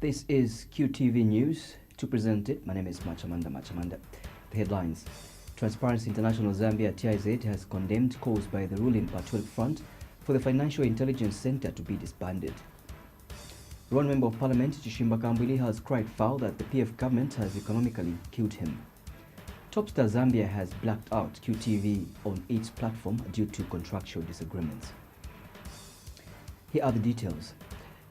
This is QTV News. To present it, my name is Machamanda. The headlines. Transparency International Zambia TIZ has condemned calls by the ruling Patriotic Front for the Financial Intelligence Center to be disbanded. One member of Parliament, Chishimba Kambwili, has cried foul that the PF government has economically killed him. Topstar Zambia has blacked out QTV on its platform due to contractual disagreements. Here are the details.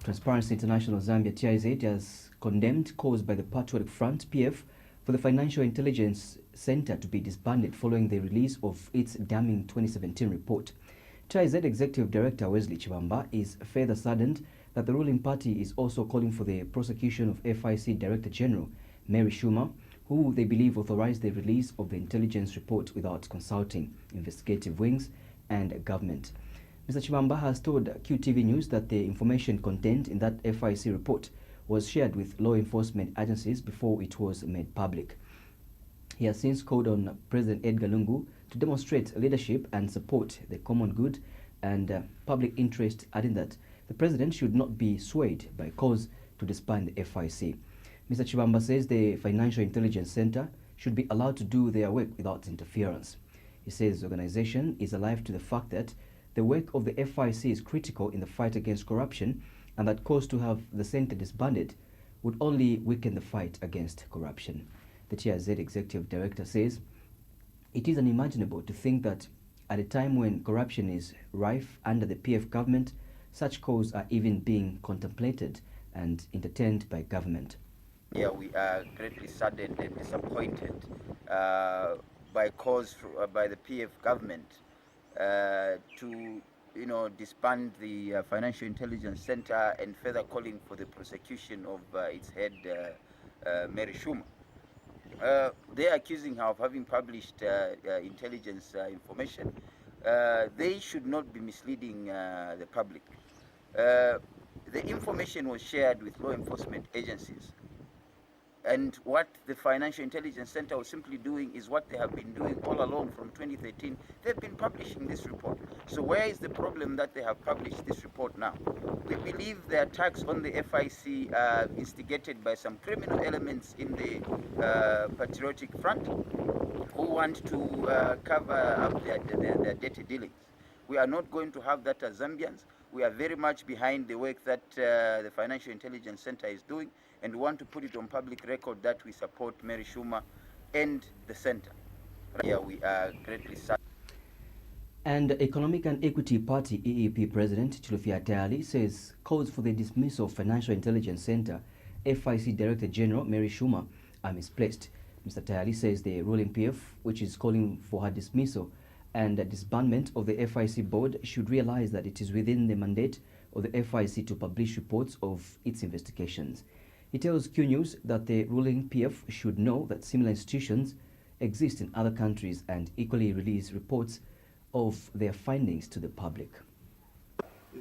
Transparency International Zambia TIZ has condemned calls by the Patriotic Front PF for the Financial Intelligence Center to be disbanded following the release of its damning 2017 report. TIZ Executive Director Wesley Chibamba is further saddened that the ruling party is also calling for the prosecution of FIC Director General Mary Schumer, who they believe authorized the release of the intelligence report without consulting investigative wings and government. Mr. Chibamba has told QTV News that the information contained in that FIC report was shared with law enforcement agencies before it was made public. He has since called on President Edgar Lungu to demonstrate leadership and support the common good and public interest, adding that the president should not be swayed by calls to disband the FIC. Mr. Chibamba says the Financial Intelligence Center should be allowed to do their work without interference. He says the organization is alive to the fact that the work of the FIC is critical in the fight against corruption, and that calls to have the center disbanded would only weaken the fight against corruption. The TIZ Executive Director says it is unimaginable to think that at a time when corruption is rife under the PF government, such calls are even being contemplated and entertained by government. Yeah, we are greatly saddened and disappointed by calls by the PF government to disband the Financial Intelligence Center and further calling for the prosecution of its head, Mary Schumer. They are accusing her of having published intelligence information. They should not be misleading the public. The information was shared with law enforcement agencies. And what the Financial Intelligence Center was simply doing is what they have been doing all along from 2013. They've been publishing this report. So where is the problem that they have published this report now? We believe the attacks on the FIC are instigated by some criminal elements in the Patriotic Front who want to cover up their dirty dealings. We are not going to have that as Zambians. We are very much behind the work that the Financial Intelligence Center is doing, and we want to put it on public record that we support Mary Schumer and the center. Here we are greatly sad. And Economic and Equity Party EEP President Chilufya Tayali says calls for the dismissal of Financial Intelligence Center FIC Director General Mary Schumer are misplaced. Mr. Tayali says the ruling PF, which is calling for her dismissal and disbandment of the FIC board, should realize that it is within the mandate of the FIC to publish reports of its investigations. He tells Q News that the ruling PF should know that similar institutions exist in other countries and equally release reports of their findings to the public.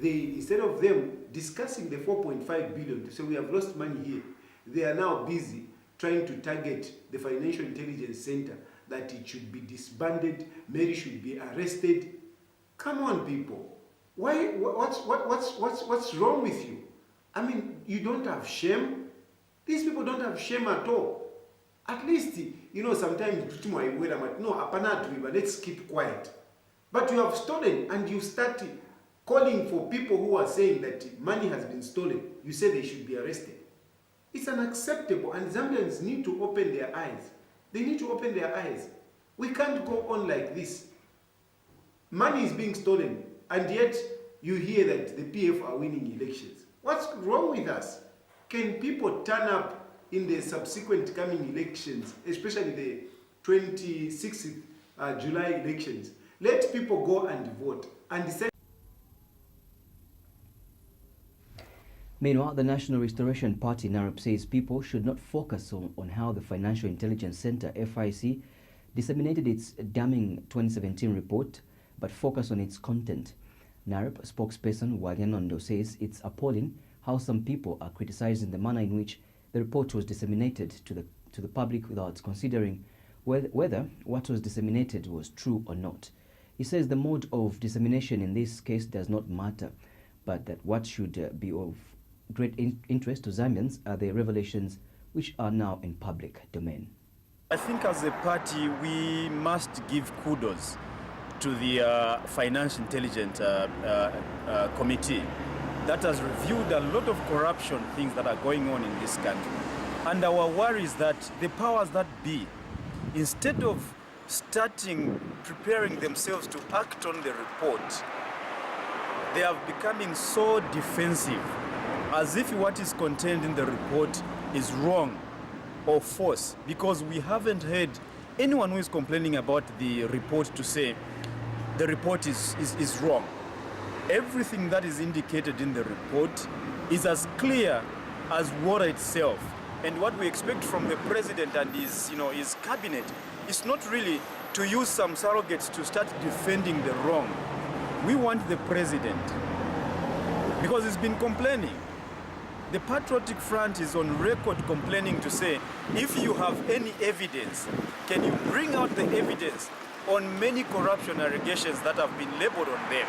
Instead of them discussing the 4.5 billion to say we have lost money here, they are now busy trying to target the Financial Intelligence Center, that it should be disbanded, Mary should be arrested. Come on, people. Why? What's wrong with you? I mean, you don't have shame. These people don't have shame at all. At least, sometimes let's keep quiet. But you have stolen and you start calling for people who are saying that money has been stolen. You say they should be arrested. It's unacceptable, and Zambians need to open their eyes. They need to open their eyes. We can't go on like this. Money is being stolen, and yet you hear that the PF are winning elections. What's wrong with us? Can people turn up in the subsequent coming elections, especially the 26th July elections? Let people go and vote and decide. Meanwhile, the National Restoration Party NARP says people should not focus on how the Financial Intelligence Center FIC disseminated its damning 2017 report, but focus on its content. NARP spokesperson Wagenondo says it's appalling how some people are criticizing the manner in which the report was disseminated to the public without considering whether what was disseminated was true or not. He says the mode of dissemination in this case does not matter, but that what should be of great interest to Zambians are the revelations which are now in public domain. I think as a party we must give kudos to the Financial Intelligence Committee that has reviewed a lot of corruption things that are going on in this country. And our worry is that the powers that be, instead of preparing themselves to act on the report, they are becoming so defensive, as if what is contained in the report is wrong or false, because we haven't heard anyone who is complaining about the report to say the report is wrong. Everything that is indicated in the report is as clear as water itself. And what we expect from the president and his cabinet is not really to use some surrogates to start defending the wrong. We want the president, because he's been complaining. The Patriotic Front is on record complaining to say, if you have any evidence, can you bring out the evidence on many corruption allegations that have been labeled on them?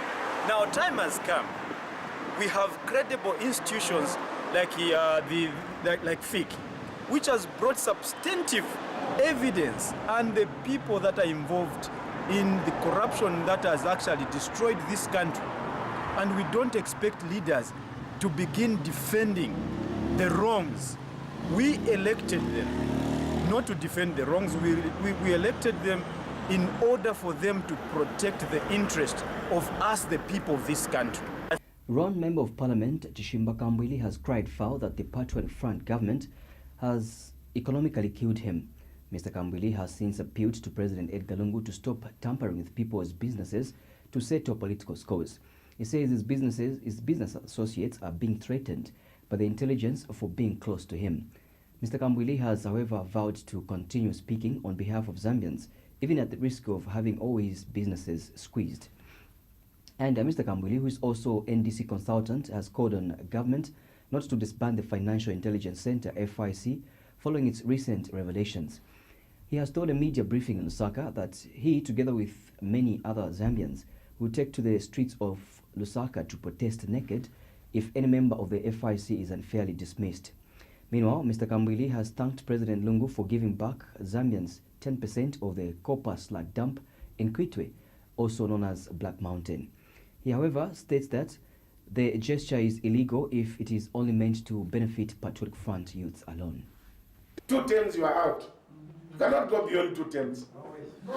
Now time has come. We have credible institutions like FIC, which has brought substantive evidence, and the people that are involved in the corruption that has actually destroyed this country. And we don't expect leaders to begin defending the wrongs. We elected them not to defend the wrongs. We elected them in order for them to protect the interest of us, the people of this country. Ron Member of Parliament Chishimba Kambwili has cried foul that the Patriotic Front government has economically killed him. Mr. Kambwili has since appealed to President Edgar Lungu to stop tampering with people's businesses to settle political scores. He says his business associates are being threatened by the intelligence for being close to him. Mr. Kambwili has, however, vowed to continue speaking on behalf of Zambians, even at the risk of having all his businesses squeezed. And Mr. Kambwili, who is also NDC consultant, has called on government not to disband the Financial Intelligence Center, FIC, following its recent revelations. He has told a media briefing in Lusaka that he, together with many other Zambians, will take to the streets of Lusaka to protest naked if any member of the FIC is unfairly dismissed. Meanwhile, Mr. Kambwili has thanked President Lungu for giving back Zambians 10% of the copper slag dump in Kitwe, also known as Black Mountain. He, however, states that the gesture is illegal if it is only meant to benefit Patriotic Front youths alone. 2 terms you are out. You cannot go beyond 2 terms.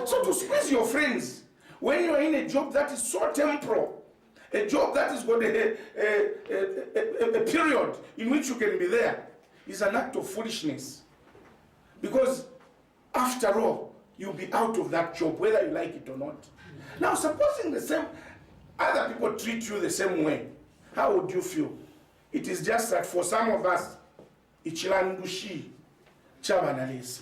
So to squeeze your friends when you are in a job that is so temporal, a job that is got a period in which you can be there, is an act of foolishness. Because after all, you'll be out of that job, whether you like it or not. Now, supposing the same other people treat you the same way, how would you feel? It is just that for some of us, ichilandushi chabanalesa.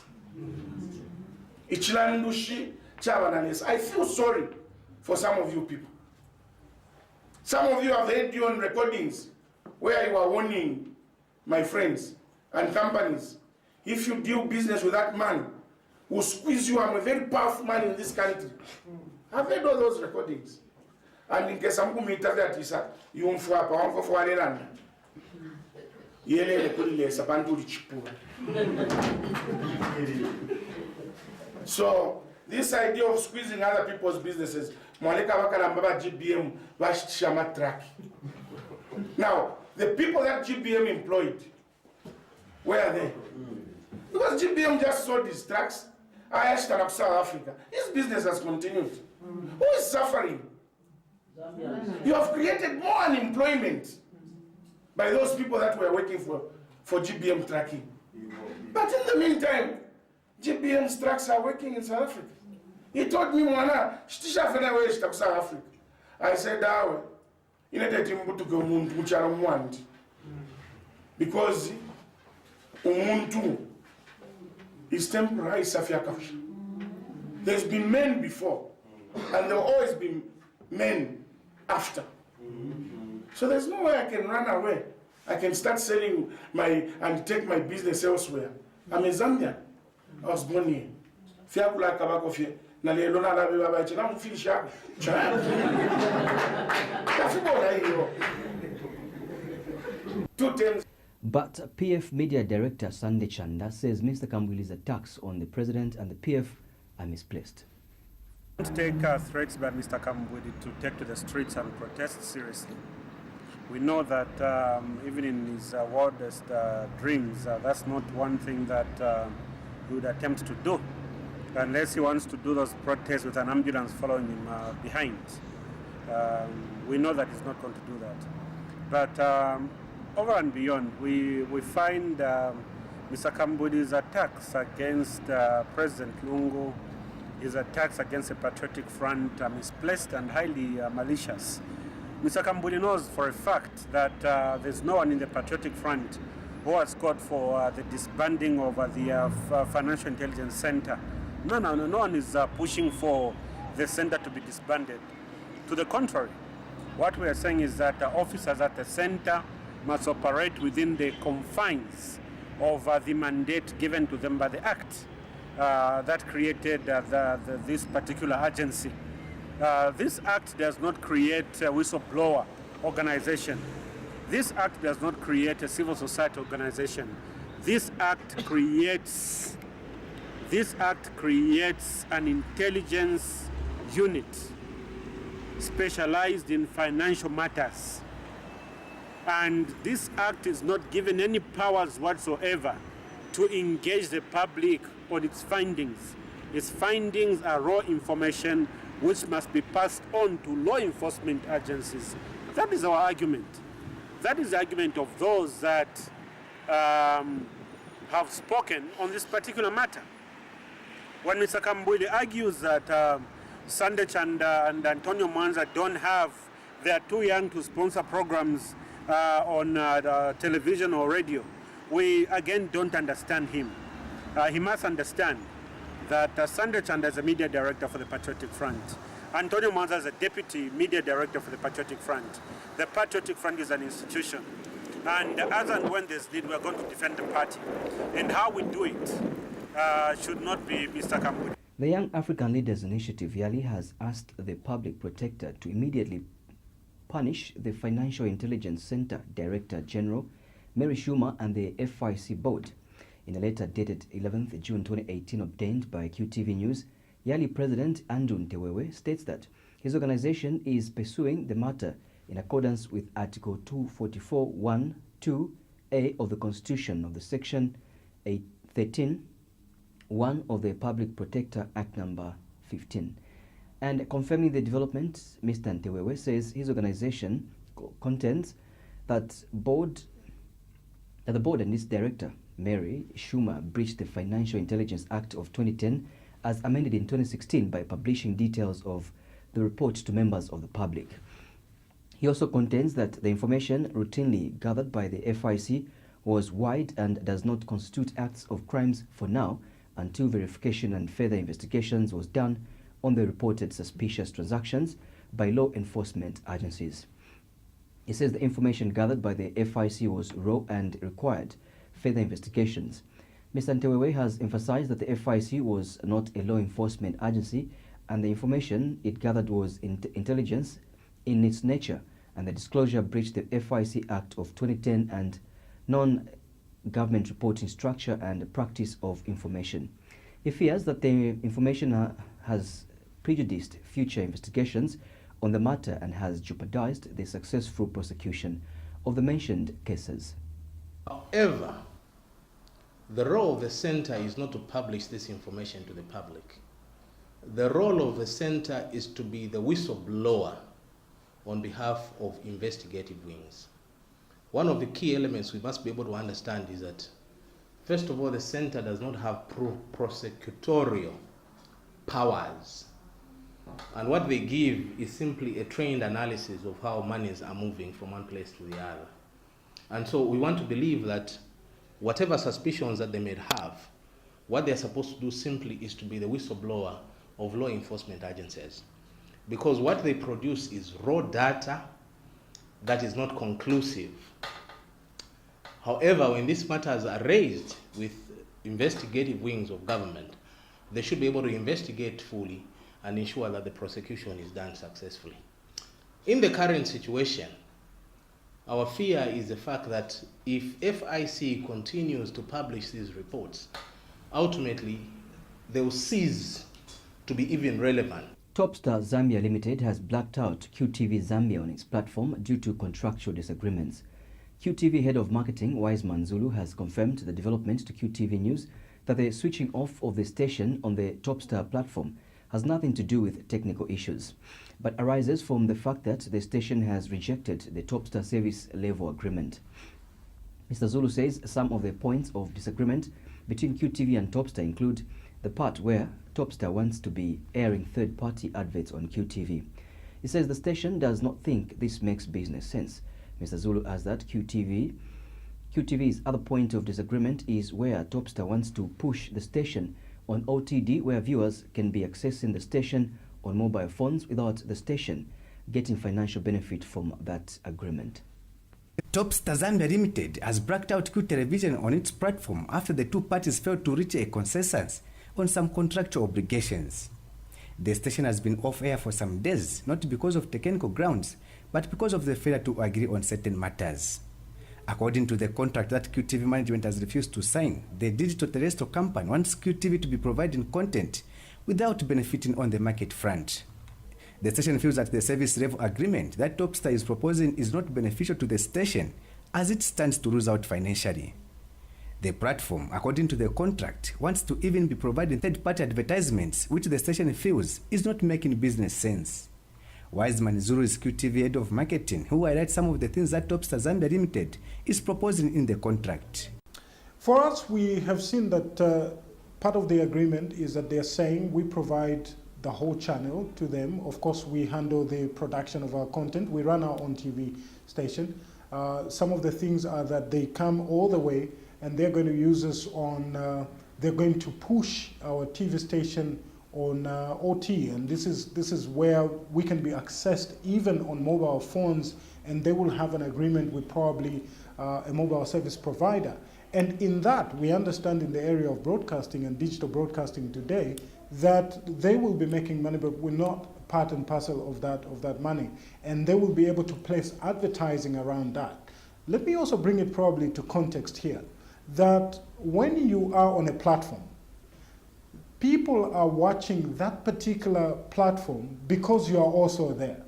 Ichilandushi chabanalesa. I feel sorry for some of you people. Some of you have heard your own recordings where you are warning my friends and companies, if you deal business with that man who squeeze you, I'm a very powerful man in this country. I've heard all those recordings. And in case I'm going to tell that, you won't for so this idea of squeezing other people's businesses, now the people that GBM employed, where are they? Because GBM just sold his trucks, I asked South Africa. His business has continued. Who is suffering? You have created more unemployment by those people that were working for GBM trucking. But in the meantime, GBM's trucks are working in South Africa. He told me, South Africa. I said, because umuntu is temporary. There's been men before, and there will always be men after. So there's no way I can run away. I can start selling and take my business elsewhere. I'm a Zambian. I was born here. 2 terms. But PF Media Director Sande Chanda says Mr. Kambuli's attacks on the president and the PF are misplaced. Don't take threats by Mr. Kambudi to take to the streets and protest seriously. We know that even in his wildest dreams, that's not one thing that he would attempt to do, unless he wants to do those protests with an ambulance following him behind. We know that he's not going to do that. But over and beyond, we find Mr. Kambudi's attacks against President Lungu, his attacks against the Patriotic Front are misplaced and highly malicious. Mr. Kambudi knows for a fact that there's no one in the Patriotic Front who has called for the disbanding of the Financial Intelligence Center. No one is pushing for the center to be disbanded. To the contrary, what we are saying is that officers at the center must operate within the confines of the mandate given to them by the Act that created this particular agency. This Act does not create a whistleblower organization. This Act does not create a civil society organization. This Act creates an intelligence unit specialized in financial matters. And this Act is not given any powers whatsoever to engage the public on its findings. Its findings are raw information which must be passed on to law enforcement agencies. That is our argument. That is the argument of those that have spoken on this particular matter. When Mr. Kambudi argues that Sande Chanda and Antonio Mwanza they are too young to sponsor programs on television or radio, we again don't understand him. He must understand that Sande Chanda is a media director for the Patriotic Front. Antonio Mwanza is a deputy media director for the Patriotic Front. The Patriotic Front is an institution. And as and when there's need, we are going to defend the party. And how we do it should not be Mr. Kambudi. The Young African Leaders Initiative YALI has asked the public protector to immediately punish the Financial Intelligence Center Director General Mary Schumer and the FIC board. In a letter dated 11th June 2018 obtained by QTV News, YALI President Andrew Ntewewe states that his organization is pursuing the matter in accordance with Article 244(1)(2)(a) of the Constitution of the Section 13(1) of the Public Protector Act number 15. And confirming the development, Mr. Ntewewe says his organization contends that the board and its director, Mary Schumer, breached the Financial Intelligence Act of 2010 as amended in 2016 by publishing details of the report to members of the public. He also contends that the information routinely gathered by the FIC was wide and does not constitute acts of crimes for now until verification and further investigations was done on the reported suspicious transactions by law enforcement agencies. He says the information gathered by the FIC was raw and required further investigations. Mr. Ntewewe has emphasized that the FIC was not a law enforcement agency and the information it gathered was intelligence in its nature, and the disclosure breached the FIC Act of 2010 and non-government reporting structure and practice of information. He fears that the information has prejudiced future investigations on the matter and has jeopardized the successful prosecution of the mentioned cases. However, the role of the center is not to publish this information to the public. The role of the center is to be the whistleblower on behalf of investigative wings. One of the key elements we must be able to understand is that, first of all, the center does not have prosecutorial powers. And what they give is simply a trained analysis of how monies are moving from one place to the other. And so we want to believe that whatever suspicions that they may have, what they're supposed to do simply is to be the whistleblower of law enforcement agencies. Because what they produce is raw data that is not conclusive. However, when these matters are raised with investigative wings of government, they should be able to investigate fully and ensure that the prosecution is done successfully. In the current situation, Our fear is the fact that if FIC continues to publish these reports, ultimately they will cease to be even relevant. Topstar Zambia Limited has blacked out QTV Zambia on its platform due to contractual disagreements. QTV head of marketing Wiseman Zulu has confirmed the development to QTV News that the switching off of the station on the Topstar platform has nothing to do with technical issues, but arises from the fact that the station has rejected the Topstar service level agreement. Mr. Zulu says some of the points of disagreement between QTV and Topstar include the part where Topstar wants to be airing third-party adverts on QTV. He says the station does not think this makes business sense. Mr. Zulu adds that QTV's other point of disagreement is where Topstar wants to push the station on OTD, where viewers can be accessing the station on mobile phones without the station getting financial benefit from that agreement. Topstar Zambia Limited has blacked out Q Television on its platform after the two parties failed to reach a consensus on some contractual obligations. The station has been off air for some days, not because of technical grounds, but because of the failure to agree on certain matters. According to the contract that QTV management has refused to sign, the digital terrestrial company wants QTV to be providing content without benefiting on the market front. The station feels that the service level agreement that Topstar is proposing is not beneficial to the station as it stands to lose out financially. The platform, according to the contract, wants to even be providing third-party advertisements, which the station feels is not making business sense. Wiseman Zulu is QTV head of marketing, who highlights some of the things that Topstar Zambia Limited is proposing in the contract. For us, we have seen that part of the agreement is that they are saying we provide the whole channel to them. Of course, we handle the production of our content. We run our own TV station. Some of the things are that they come all the way and they're going to use us on, they're going to push our TV station on OT, and this is where we can be accessed even on mobile phones, and they will have an agreement with probably a mobile service provider. And in that, we understand in the area of broadcasting and digital broadcasting today that they will be making money, but we're not part and parcel of that money, and they will be able to place advertising around that. Let me also bring it probably to context here, that when you are on a platform, people are watching that particular platform because you are also there.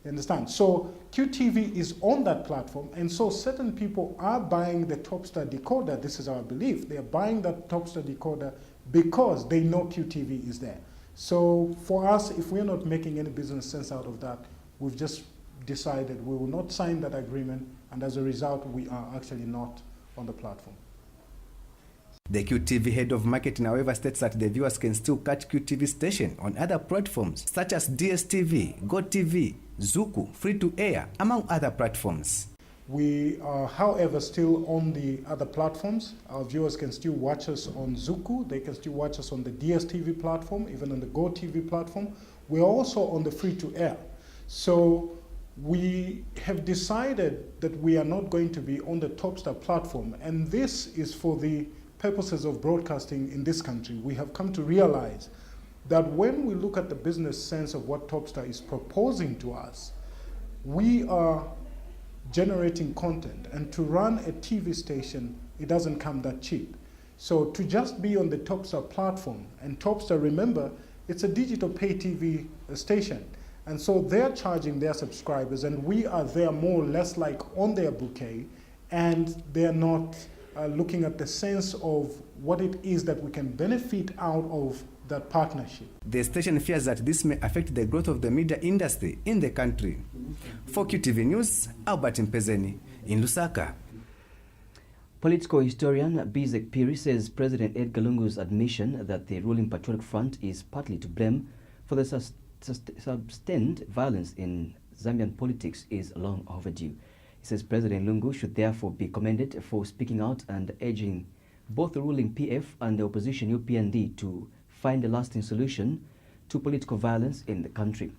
You understand? So QTV is on that platform, and so certain people are buying the Topstar decoder. This is our belief. They are buying that Topstar decoder because they know QTV is there. So for us, if we're not making any business sense out of that, we've just decided we will not sign that agreement, and as a result, we are actually not on the platform. The QTV head of marketing, however, states that the viewers can still catch QTV station on other platforms such as DSTV, GoTV, Zuku, Free-to-Air, among other platforms. We are, however, still on the other platforms. Our viewers can still watch us on Zuku. They can still watch us on the DSTV platform, even on the GoTV platform. We're also on the Free-to-Air. So we have decided that we are not going to be on the Topstar platform, and this is for the purposes of broadcasting in this country. We have come to realize that when we look at the business sense of what Topstar is proposing to us, we are generating content, and to run a TV station, it doesn't come that cheap. So to just be on the Topstar platform, and Topstar, remember, it's a digital pay TV station, and so they're charging their subscribers, and we are there more or less like on their bouquet, and they're not looking at the sense of what it is that we can benefit out of that partnership. The station fears that this may affect the growth of the media industry in the country. For QTV News, Albert Mpezeni in Lusaka. Political historian Bizek Piri says President Edgar Lungu's admission that the ruling Patriotic Front is partly to blame for the sustained violence in Zambian politics is long overdue. He says President Lungu should therefore be commended for speaking out and urging both the ruling PF and the opposition UPND to find a lasting solution to political violence in the country.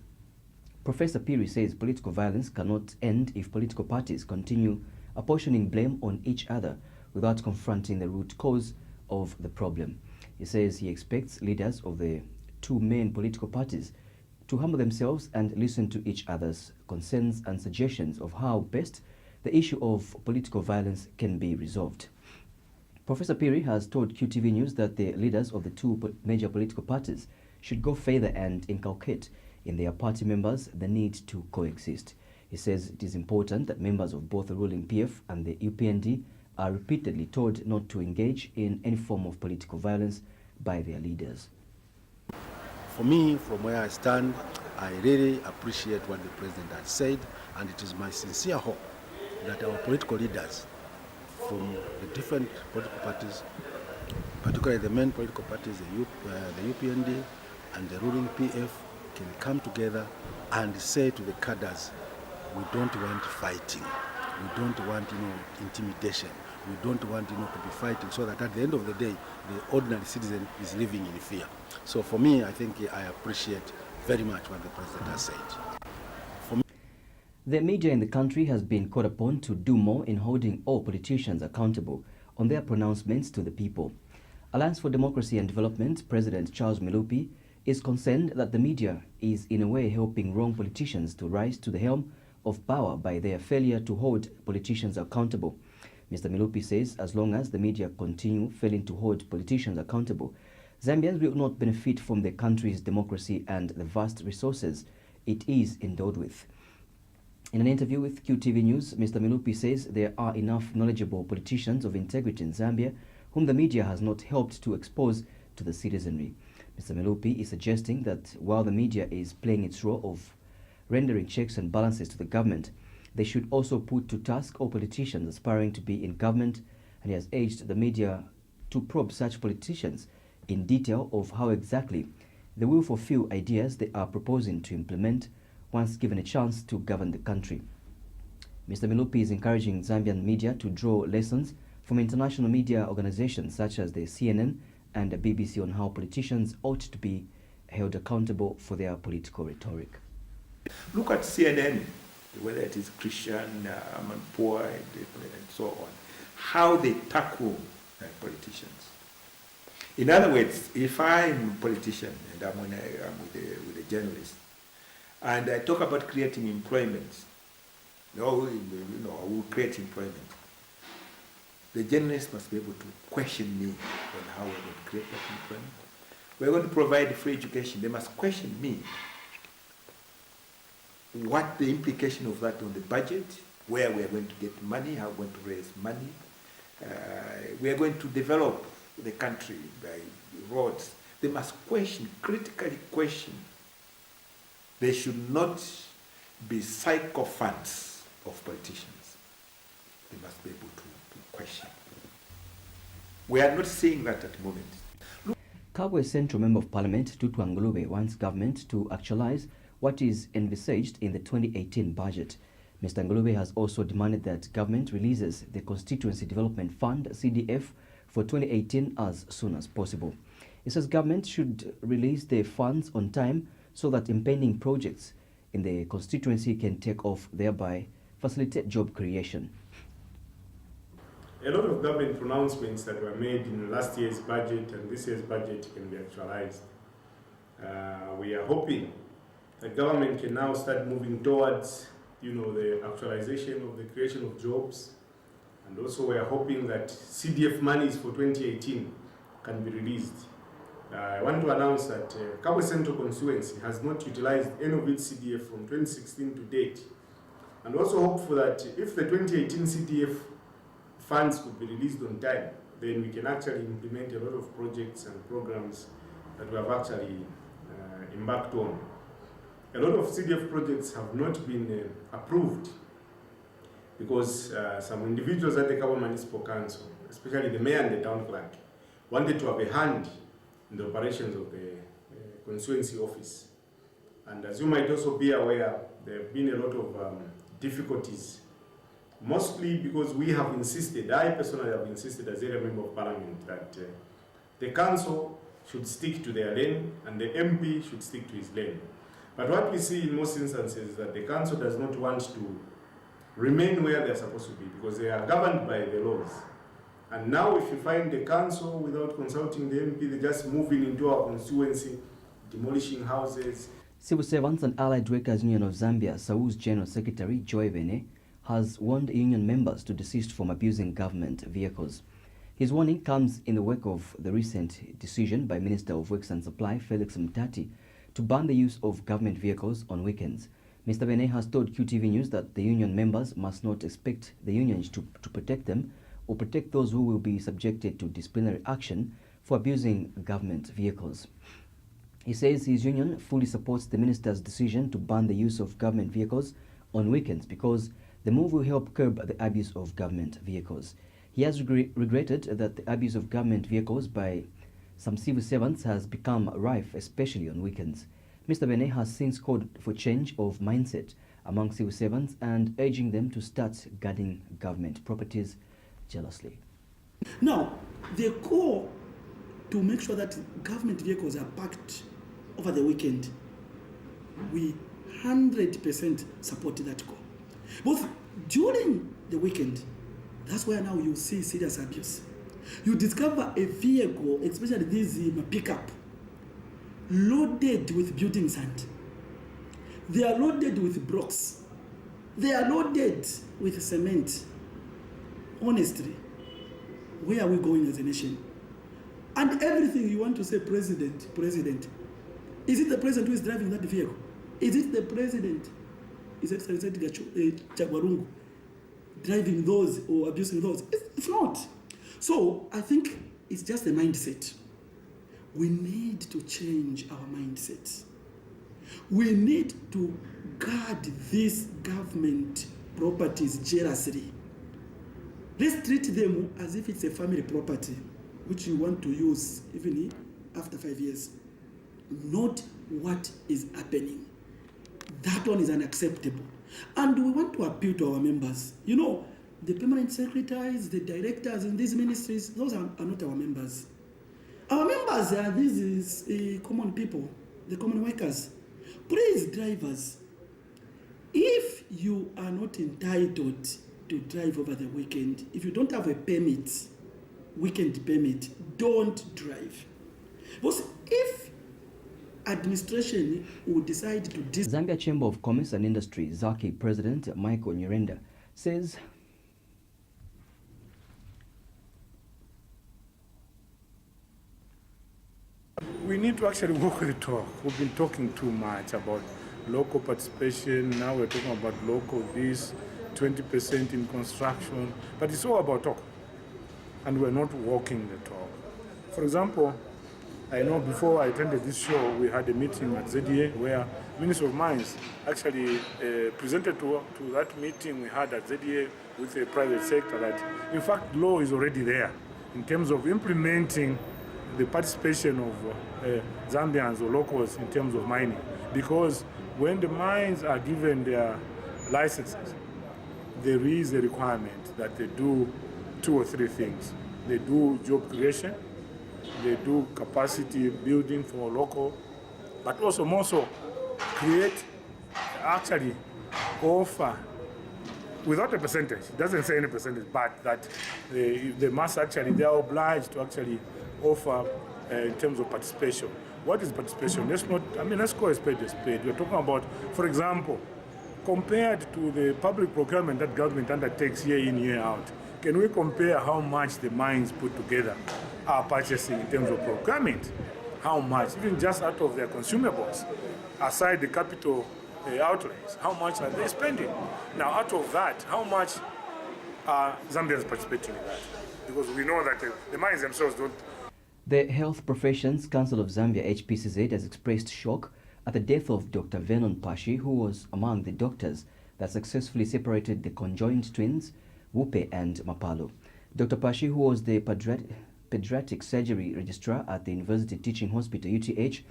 Professor Piri says political violence cannot end if political parties continue apportioning blame on each other without confronting the root cause of the problem. He says he expects leaders of the two main political parties to humble themselves and listen to each other's concerns and suggestions of how best the issue of political violence can be resolved. Professor Piri has told QTV News that the leaders of the two major political parties should go further and inculcate in their party members the need to coexist. He says it is important that members of both the ruling PF and the UPND are repeatedly told not to engage in any form of political violence by their leaders. For me, from where I stand, I really appreciate what the President has said, and it is my sincere hope that our political leaders from the different political parties, particularly the main political parties, the UPND and the ruling PF, can come together and say to the cadres, we don't want fighting, we don't want intimidation, we don't want to be fighting, so that at the end of the day, the ordinary citizen is living in fear. So for me, I think I appreciate very much what the President has said. The media in the country has been called upon to do more in holding all politicians accountable on their pronouncements to the people. Alliance for Democracy and Development President Charles Milupi is concerned that the media is in a way helping wrong politicians to rise to the helm of power by their failure to hold politicians accountable. Mr. Milupi says as long as the media continue failing to hold politicians accountable, Zambians will not benefit from the country's democracy and the vast resources it is endowed with. In an interview with QTV News, Mr. Milupi says there are enough knowledgeable politicians of integrity in Zambia whom the media has not helped to expose to the citizenry. Mr. Milupi is suggesting that while the media is playing its role of rendering checks and balances to the government, they should also put to task all politicians aspiring to be in government, and he has urged the media to probe such politicians in detail of how exactly they will fulfill ideas they are proposing to implement once given a chance to govern the country. Mr. Milupi is encouraging Zambian media to draw lessons from international media organizations such as the CNN and the BBC on how politicians ought to be held accountable for their political rhetoric. Look at CNN, whether it is Christian, poor, and so on, how they tackle politicians. In other words, if I'm a politician and I'm with a journalist, and I talk about creating employment, I will create employment. The journalist must be able to question me on how we're going to create that employment. We're going to provide free education. They must question me what the implication of that on the budget, where we're going to get money, how we're going to raise money. We are going to develop the country by roads. They must question, critically question. They should not be sycophants of politicians. They must be able to question. We are not seeing that at the moment. Kabwe Central Member of Parliament Tutu Angulube wants government to actualize what is envisaged in the 2018 budget. Mr. Angulube has also demanded that government releases the Constituency Development Fund (CDF) for 2018 as soon as possible. He says government should release the funds on time so that impending projects in the constituency can take off, thereby facilitate job creation. A lot of government pronouncements that were made in last year's budget and this year's budget can be actualized. We are hoping the government can now start moving towards, the actualization of the creation of jobs, and also we are hoping that CDF monies for 2018 can be released. I want to announce that Kabwe Central Constituency has not utilized any of its CDF from 2016 to date, and also hopeful that if the 2018 CDF funds could be released on time, then we can actually implement a lot of projects and programs that we have actually embarked on. A lot of CDF projects have not been approved because some individuals at the Kabwe Municipal Council, especially the mayor and the town clerk, wanted to have a hand in the operations of the constituency office. And as you might also be aware, there have been a lot of difficulties, mostly because we have insisted, I personally have insisted as a member of parliament, that the council should stick to their lane and the MP should stick to his lane. But what we see in most instances is that the council does not want to remain where they're supposed to be because they are governed by the laws. And now if you find the council without consulting the MP, they're just moving into our constituency, demolishing houses. Civil Servants and Allied Workers Union of Zambia, SAU's General Secretary Joy Vene, has warned union members to desist from abusing government vehicles. His warning comes in the wake of the recent decision by Minister of Works and Supply, Felix Mtati, to ban the use of government vehicles on weekends. Mr. Bene has told QTV News that the union members must not expect the unions to protect them or protect those who will be subjected to disciplinary action for abusing government vehicles. He says his union fully supports the minister's decision to ban the use of government vehicles on weekends because the move will help curb the abuse of government vehicles. He has regretted that the abuse of government vehicles by some civil servants has become rife, especially on weekends. Mr. Bene has since called for change of mindset among civil servants and urging them to start guarding government properties jealously. Now, they call to make sure that government vehicles are parked over the weekend. We 100% support that call. But during the weekend, that's where now you see serious abuse. You discover a vehicle, especially this pickup, loaded with building sand. They are loaded with blocks. They are loaded with cement. Honestly, where are we going as a nation? And everything you want to say, president, president. Is it the president who is driving that vehicle? Is it the president, His Excellency Chagwarungu, driving those or abusing those? It's not. So I think it's just a mindset. We need to change our mindset. We need to guard these government properties jealously. Let's treat them as if it's a family property, which you want to use even after 5 years. Not what is happening. That one is unacceptable. And we want to appeal to our members. You know, the permanent secretaries, the directors in these ministries, those are not our members. Our members are these common people, the common workers. Please, drivers, if you are not entitled to drive over the weekend, if you don't have a permit, weekend permit, don't drive. But if administration will decide to... Zambia Chamber of Commerce and Industry, ZACI President Michael Nyirenda says we need to actually walk the talk. We've been talking too much about local participation. Now we're talking about local this, 20% in construction, but it's all about talk. And we're not walking the talk. For example, I know before I attended this show, we had a meeting at ZDA where Minister of Mines actually presented to that meeting we had at ZDA with the private sector that, in fact, law is already there in terms of implementing the participation of Zambians or locals in terms of mining. Because when the mines are given their licenses, there is a requirement that they do 2 or 3 things. They do job creation, they do capacity building for local, but also more so create, actually offer, without a percentage, it doesn't say any percentage, but that they must actually, they are obliged to actually offer in terms of participation. What is participation? Let's call a spade a spade. We're talking about, for example, compared to the public procurement that government undertakes year in, year out, can we compare how much the mines put together are purchasing in terms of procurement? How much, even just out of their consumables, aside the capital outlays, how much are they spending? Now, out of that, how much are Zambians participating in that? Because we know that the mines themselves don't. The Health Professions Council of Zambia, HPCZ, has expressed shock at the death of Dr. Vernon Pashi, who was among the doctors that successfully separated the conjoined twins, Wupe and Mapalo. Dr. Pashi, who was the pediatric surgery registrar at the University Teaching Hospital, UTH,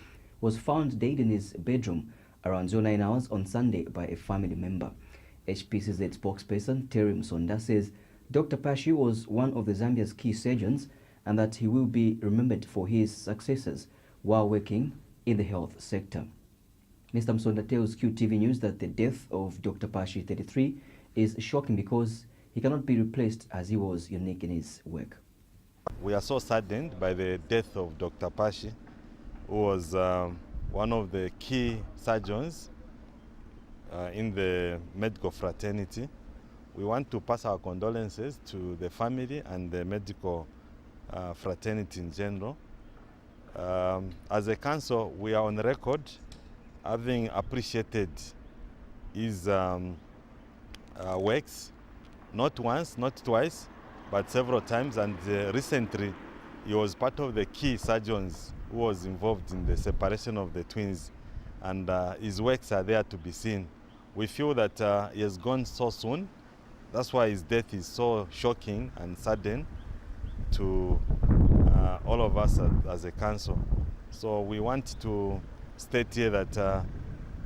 was found dead in his bedroom around 09 hours on Sunday by a family member. HPCZ spokesperson Terry Msonda says Dr. Pashi was one of the Zambia's key surgeons and that he will be remembered for his successes while working in the health sector. Mr. Msonda tells QTV News that the death of Dr. Pashi, 33, is shocking because he cannot be replaced as he was unique in his work. We are so saddened by the death of Dr. Pashi, who was one of the key surgeons in the medical fraternity, we want to pass our condolences to the family and the medical fraternity in general. As a council, we are on record having appreciated his works, not once, not twice, but several times, and recently he was part of the key surgeons who was involved in the separation of the twins, and his works are there to be seen. We feel that he has gone so soon. That's why his death is so shocking and sudden to all of us as a council. So we want to state here that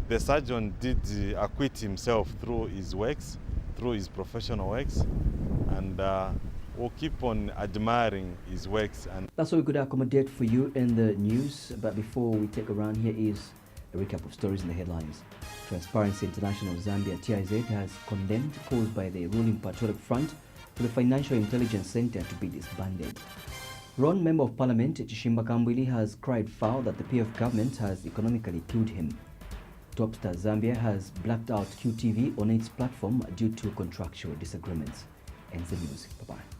the surgeon did acquit himself through his works, through his professional works, and we'll keep on admiring his works. And that's what we could accommodate for you in the news. But before we take a run, here is a recap of stories in the headlines. Transparency International Zambia TIZ has condemned calls by the ruling Patriotic Front for the Financial Intelligence Center to be disbanded. Ron Member of Parliament Chishimba Kambwili has cried foul that the PF government has economically killed him. Topstar Zambia has blacked out QTV on its platform due to contractual disagreements. Ends the news. Bye-bye.